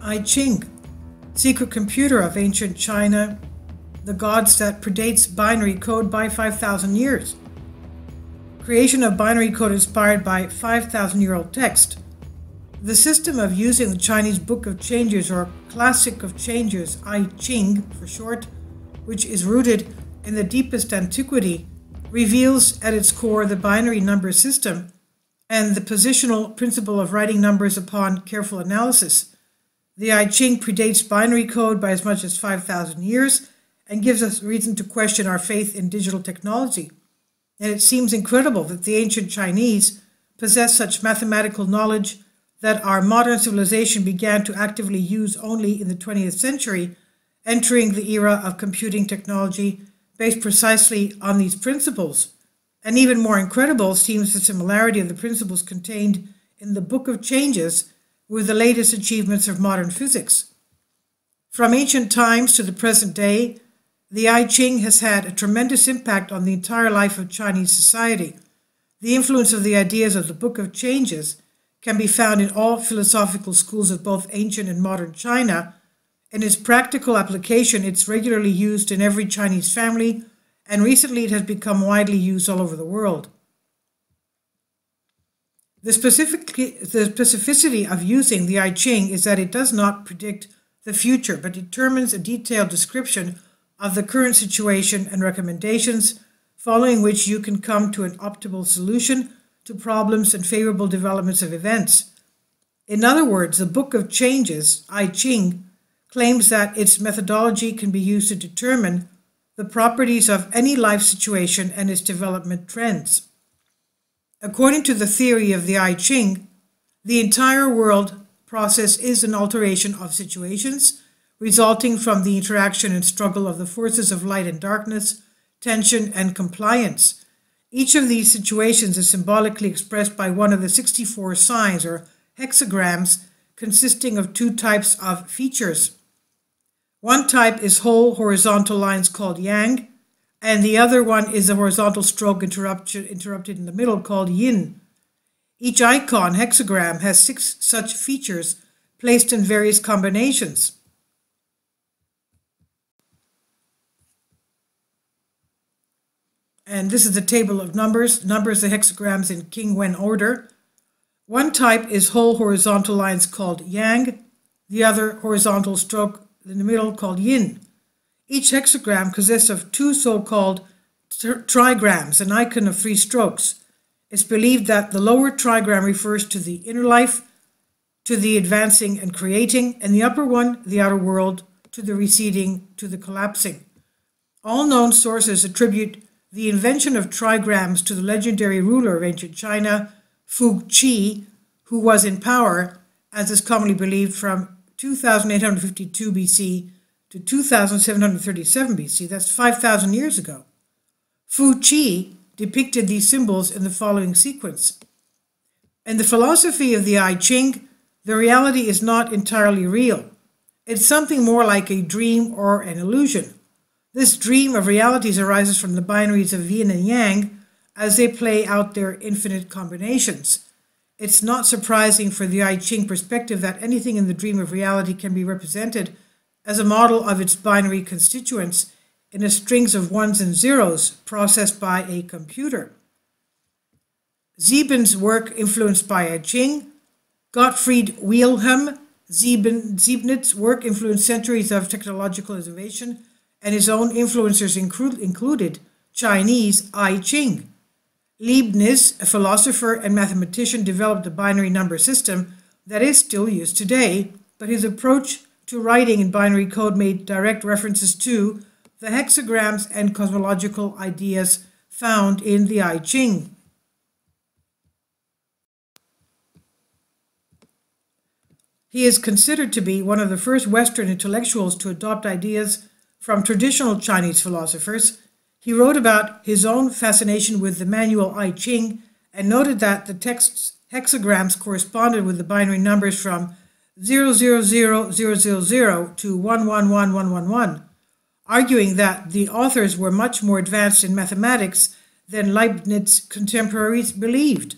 I Ching, secret computer of ancient China, the gods that predates binary code by 5,000 years. Creation of binary code inspired by 5,000-year-old text. The system of using the Chinese Book of Changes, or Classic of Changes, I Ching for short, which is rooted in the deepest antiquity, reveals at its core the binary number system and the positional principle of writing numbers upon careful analysis. The I Ching predates binary code by as much as 5,000 years and gives us reason to question our faith in digital technology. And it seems incredible that the ancient Chinese possessed such mathematical knowledge that our modern civilization began to actively use only in the 20th century, entering the era of computing technology based precisely on these principles. And even more incredible seems the similarity of the principles contained in the Book of Changes with the latest achievements of modern physics. From ancient times to the present day, the I Ching has had a tremendous impact on the entire life of Chinese society. The influence of the ideas of the Book of Changes can be found in all philosophical schools of both ancient and modern China. In its practical application, it's regularly used in every Chinese family, and recently it has become widely used all over the world. The specificity of using the I Ching is that it does not predict the future, but determines a detailed description of the current situation and recommendations, following which you can come to an optimal solution to problems and favorable developments of events. In other words, the Book of Changes, I Ching, claims that its methodology can be used to determine the properties of any life situation and its development trends. According to the theory of the I Ching, the entire world process is an alteration of situations resulting from the interaction and struggle of the forces of light and darkness, tension and compliance. Each of these situations is symbolically expressed by one of the 64 signs or hexagrams consisting of two types of features. One type is whole horizontal lines called yang, and the other one is a horizontal stroke interrupted in the middle called yin. Each icon, hexagram, has 6 such features placed in various combinations. And this is the table of numbers the hexagrams in King Wen order. One type is whole horizontal lines called yang, the other horizontal stroke in the middle called yin. Each hexagram consists of 2 so-called trigrams, an icon of 3 strokes. It's believed that the lower trigram refers to the inner life, to the advancing and creating, and the upper one, the outer world, to the receding, to the collapsing. All known sources attribute the invention of trigrams to the legendary ruler of ancient China, Fu Qi, who was in power, as is commonly believed, from 2852 BC to 2737 BC. That's 5,000 years ago. Fu Qi depicted these symbols in the following sequence. In the philosophy of the I Ching, the reality is not entirely real. It's something more like a dream or an illusion. This dream of realities arises from the binaries of yin and yang as they play out their infinite combinations. It's not surprising for the I Ching perspective that anything in the dream of reality can be represented as a model of its binary constituents in a strings of ones and zeros processed by a computer. Siebens' work influenced by I Ching, Gottfried Wilhelm Siebnit's work influenced centuries of technological innovation, and his own influencers included Chinese I Ching. Leibniz, a philosopher and mathematician, developed a binary number system that is still used today, but his approach to writing in binary code made direct references to the hexagrams and cosmological ideas found in the I Ching. He is considered to be one of the first Western intellectuals to adopt ideas from traditional Chinese philosophers. He wrote about his own fascination with the manual I Ching and noted that the text's hexagrams corresponded with the binary numbers from 000000 to 111111, arguing that the authors were much more advanced in mathematics than Leibniz's contemporaries believed.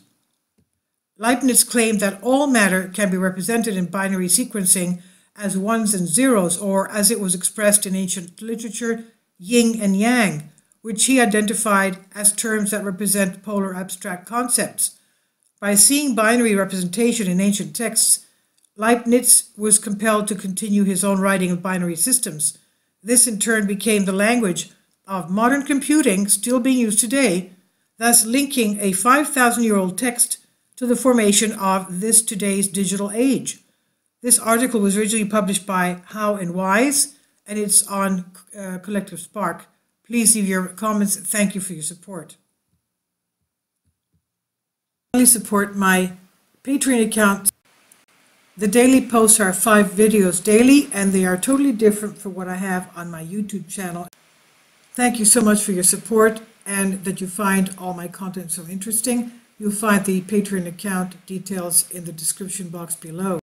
Leibniz claimed that all matter can be represented in binary sequencing as ones and zeros, or as it was expressed in ancient literature, yin and yang, which he identified as terms that represent polar abstract concepts. By seeing binary representation in ancient texts, Leibniz was compelled to continue his own writing of binary systems. This in turn became the language of modern computing still being used today, thus linking a 5,000-year-old text to the formation of this today's digital age. This article was originally published by How and Wise, and it's on Collective Spark. Please leave your comments. Thank you for your support. Please support my Patreon account. The daily posts are 5 videos daily, and they are totally different from what I have on my YouTube channel. Thank you so much for your support and that you find all my content so interesting. You'll find the Patreon account details in the description box below.